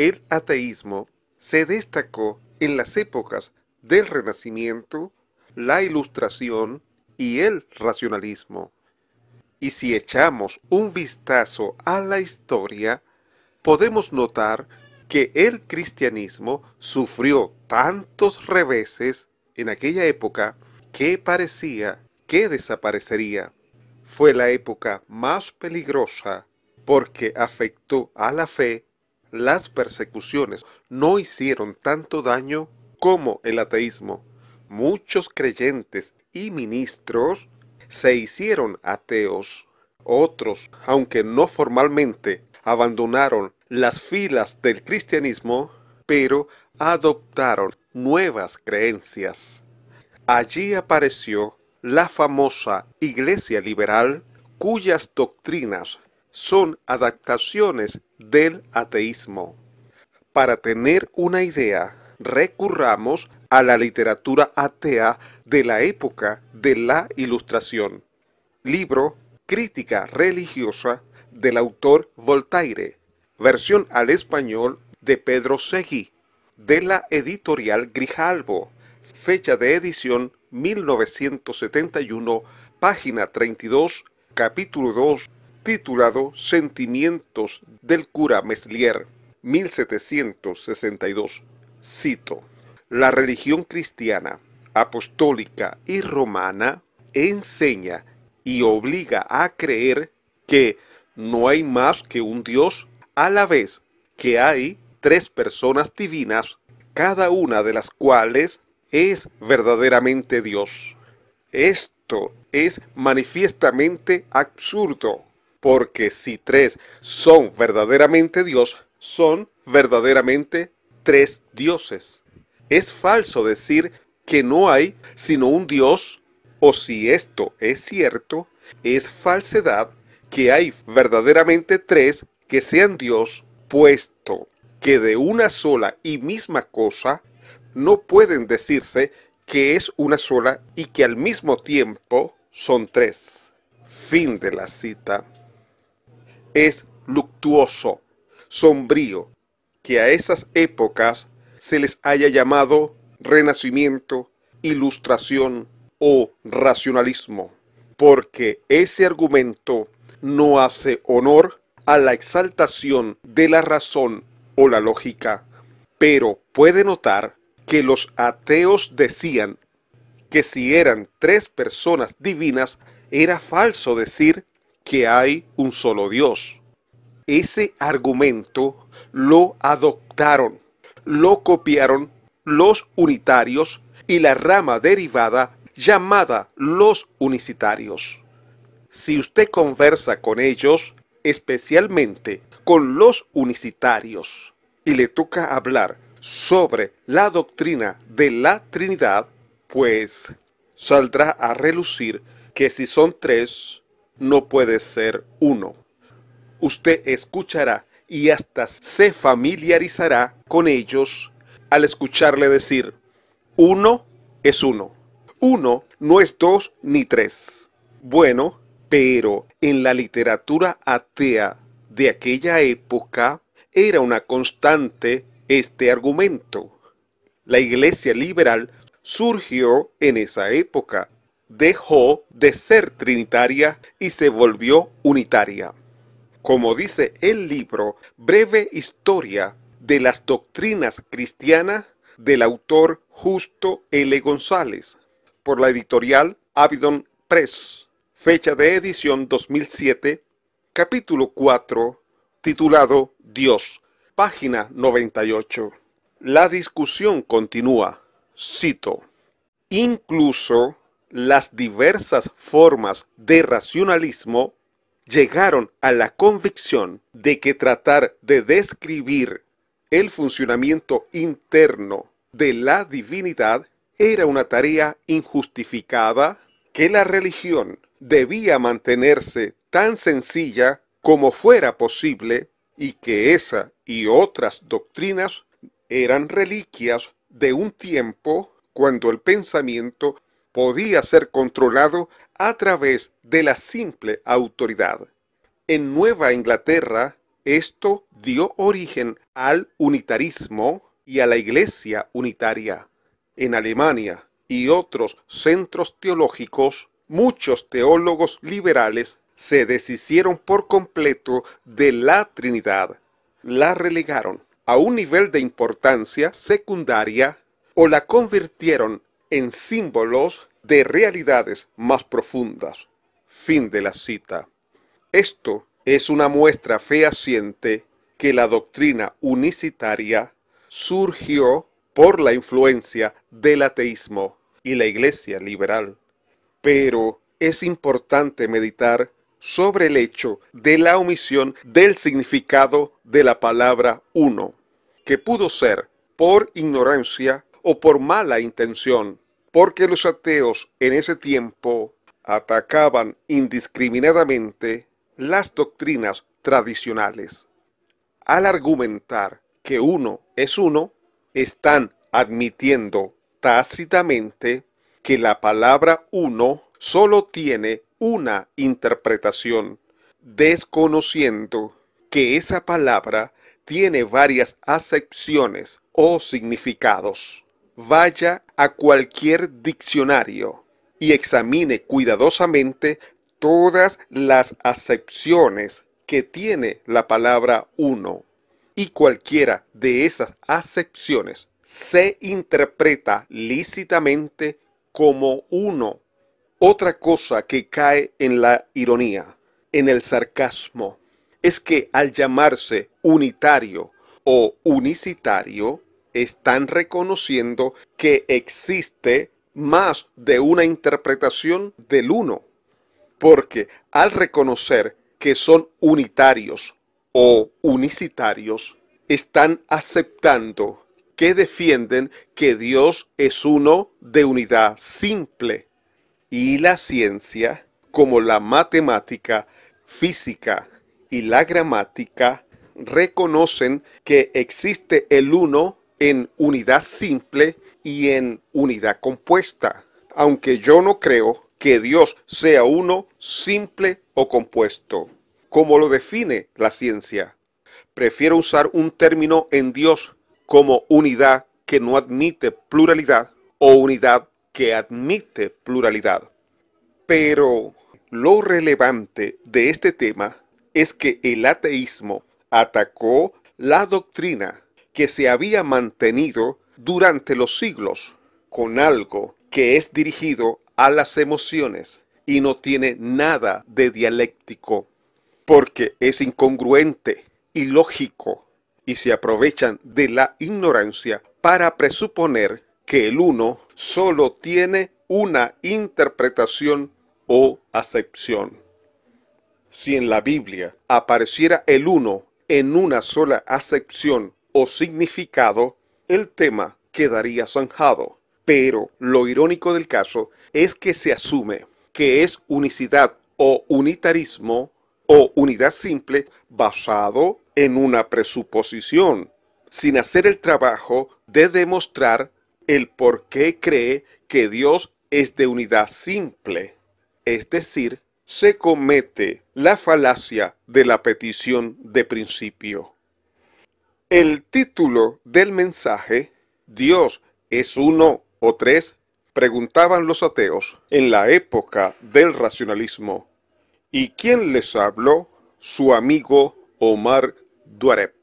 El ateísmo se destacó en las épocas del Renacimiento, la Ilustración y el racionalismo. Y si echamos un vistazo a la historia, podemos notar que el cristianismo sufrió tantos reveses en aquella época que parecía que desaparecería. Fue la época más peligrosa porque afectó a la fe. Las persecuciones no hicieron tanto daño como el ateísmo. Muchos creyentes y ministros se hicieron ateos. Otros, aunque no formalmente, abandonaron las filas del cristianismo, pero adoptaron nuevas creencias. Allí apareció la famosa Iglesia Liberal, cuyas doctrinas son adaptaciones del ateísmo. Para tener una idea, recurramos a la literatura atea de la época de la Ilustración. Libro Crítica Religiosa del autor Voltaire, versión al español de Pedro Seguí, de la editorial Grijalbo, fecha de edición 1971, página 32, capítulo 2, titulado Sentimientos del cura Meslier, 1762. Cito: la religión cristiana, apostólica y romana enseña y obliga a creer que no hay más que un Dios, a la vez que hay tres personas divinas, cada una de las cuales es verdaderamente Dios. Esto es manifiestamente absurdo, porque si tres son verdaderamente Dios, son verdaderamente tres dioses. Es falso decir que no hay sino un Dios, o si esto es cierto, es falsedad que hay verdaderamente tres que sean Dios, puesto que de una sola y misma cosa no pueden decirse que es una sola y que al mismo tiempo son tres. Fin de la cita. Es luctuoso, sombrío, que a esas épocas se les haya llamado Renacimiento, Ilustración o racionalismo, porque ese argumento no hace honor a la exaltación de la razón o la lógica. Pero puede notar que los ateos decían que si eran tres personas divinas, era falso decir que hay un solo Dios. Ese argumento lo adoptaron, lo copiaron los unitarios y la rama derivada llamada los unicitarios. Si usted conversa con ellos, especialmente con los unicitarios, y le toca hablar sobre la doctrina de la Trinidad, pues saldrá a relucir que si son tres, no puede ser uno. Usted escuchará y hasta se familiarizará con ellos al escucharle decir: uno es uno. Uno no es dos ni tres. Bueno, pero en la literatura atea de aquella época era una constante este argumento. La Iglesia Liberal surgió en esa época, dejó de ser trinitaria y se volvió unitaria. Como dice el libro Breve Historia de las Doctrinas Cristianas del autor Justo L. González, por la editorial Avedon Press, fecha de edición 2007, capítulo 4, titulado Dios, página 98. La discusión continúa. Cito: incluso las diversas formas de racionalismo llegaron a la convicción de que tratar de describir el funcionamiento interno de la divinidad era una tarea injustificada, que la religión debía mantenerse tan sencilla como fuera posible y que esa y otras doctrinas eran reliquias de un tiempo cuando el pensamiento podía ser controlado a través de la simple autoridad. En Nueva Inglaterra, Esto dio origen al unitarismo y a la Iglesia unitaria. En Alemania y otros centros teológicos, muchos teólogos liberales se deshicieron por completo de la Trinidad. La relegaron a un nivel de importancia secundaria o la convirtieron en símbolos de realidades más profundas. Fin de la cita. Esto es una muestra fehaciente que la doctrina unicitaria surgió por la influencia del ateísmo y la Iglesia liberal. Pero es importante meditar sobre el hecho de la omisión del significado de la palabra uno, que pudo ser por ignorancia o por mala intención, porque los ateos en ese tiempo atacaban indiscriminadamente las doctrinas tradicionales. Al argumentar que uno es uno, están admitiendo tácitamente que la palabra uno solo tiene una interpretación, desconociendo que esa palabra tiene varias acepciones o significados. Vaya a cualquier diccionario y examine cuidadosamente todas las acepciones que tiene la palabra uno, y cualquiera de esas acepciones se interpreta lícitamente como uno. Otra cosa que cae en la ironía, en el sarcasmo, es que al llamarse unitario o unicitario, están reconociendo que existe más de una interpretación del uno, porque al reconocer que son unitarios o unicitarios, están aceptando que defienden que Dios es uno de unidad simple, y la ciencia, como la matemática, física y la gramática, reconocen que existe el uno en unidad simple y en unidad compuesta, aunque yo no creo que Dios sea uno simple o compuesto, como lo define la ciencia. Prefiero usar un término en Dios como unidad que no admite pluralidad o unidad que admite pluralidad. Pero lo relevante de este tema es que el ateísmo atacó la doctrina que se había mantenido durante los siglos con algo que es dirigido a las emociones y no tiene nada de dialéctico, porque es incongruente, ilógico, y se aprovechan de la ignorancia para presuponer que el uno solo tiene una interpretación o acepción. Si en la Biblia apareciera el uno en una sola acepción o significado, el tema quedaría zanjado. Pero lo irónico del caso es que se asume que es unicidad o unitarismo o unidad simple basado en una presuposición, sin hacer el trabajo de demostrar el por qué cree que Dios es de unidad simple. Es decir, se comete la falacia de la petición de principio. El título del mensaje, ¿Dios es uno o tres?, preguntaban los ateos en la época del racionalismo. ¿Y quién les habló? Su amigo Omar Duareb.